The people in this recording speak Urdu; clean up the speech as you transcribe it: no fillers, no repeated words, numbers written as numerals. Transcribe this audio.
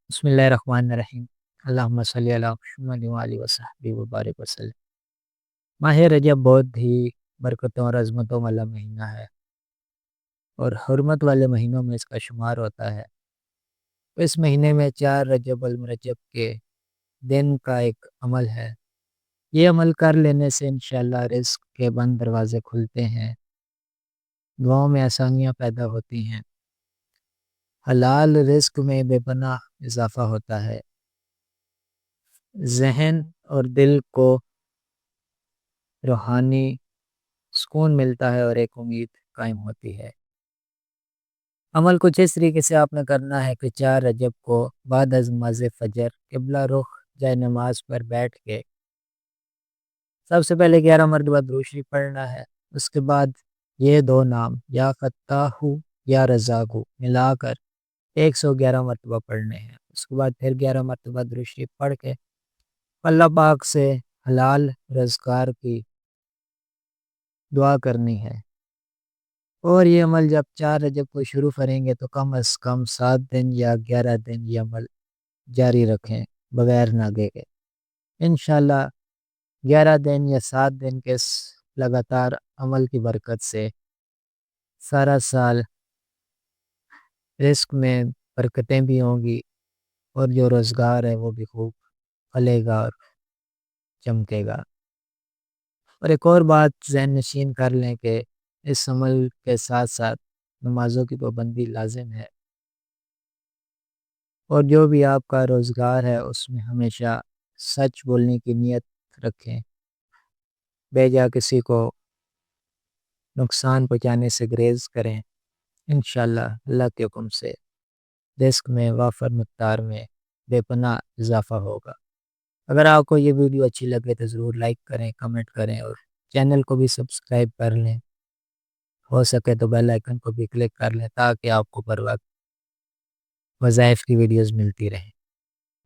بسم اللہ الرحمن الرحیم۔ اللہم صلی علی محمد و آلہ وصحبہ وبارک وسلم۔ ماہ رجب بہت ہی برکتوں اور عظمتوں والا مہینہ ہے اور حرمت والے مہینوں میں اس کا شمار ہوتا ہے۔ اس مہینے میں 4 رجب المرجب کے دن کا ایک عمل ہے۔ یہ عمل کر لینے سے انشاءاللہ رزق کے بند دروازے کھلتے ہیں، دعاؤں میں آسانیاں پیدا ہوتی ہیں، حلال رزق میں بے پناہ اضافہ ہوتا ہے، ذہن اور دل کو روحانی سکون ملتا ہے اور ایک امید قائم ہوتی ہے۔ عمل کچھ اس طریقے سے آپ نے کرنا ہے کہ 4 رجب کو بعد از نماز فجر قبلہ رخ جائے نماز پر بیٹھ کے سب سے پہلے 11 مرتبہ درود شریف پڑھنا ہے۔ اس کے بعد یہ دو نام یا فتاح یا رزاق ملا کر 111 مرتبہ پڑھنے ہیں۔ اس کے بعد پھر 11 مرتبہ درود شریف پڑھ کے اللہ پاک سے حلال رزقار کی دعا کرنی ہے۔ اور یہ عمل جب 4 رجب کو شروع کریں گے تو کم از کم 7 دن یا 11 دن یہ عمل جاری رکھیں بغیر ناگے کے۔ انشاءاللہ 11 دن یا 7 دن کے اس لگاتار عمل کی برکت سے سارا سال رزق میں برکتیں بھی ہوں گی اور جو روزگار ہے وہ بھی خوب پھلے گا اور چمکے گا۔ اور ایک اور بات ذہن نشین کر لیں کہ اس عمل کے ساتھ ساتھ نمازوں کی پابندی لازم ہے، اور جو بھی آپ کا روزگار ہے اس میں ہمیشہ سچ بولنے کی نیت رکھیں، بے جا کسی کو نقصان پہنچانے سے گریز کریں۔ انشاءاللہ اللہ کے حکم سے رزق میں وافر مقدار میں بے پناہ اضافہ ہوگا۔ اگر آپ کو یہ ویڈیو اچھی لگے تو ضرور لائک کریں، کمنٹ کریں اور چینل کو بھی سبسکرائب کر لیں، ہو سکے تو بیل آئیکن کو بھی کلک کر لیں تاکہ آپ کو بر وقت وظائف کی ویڈیوز ملتی رہیں۔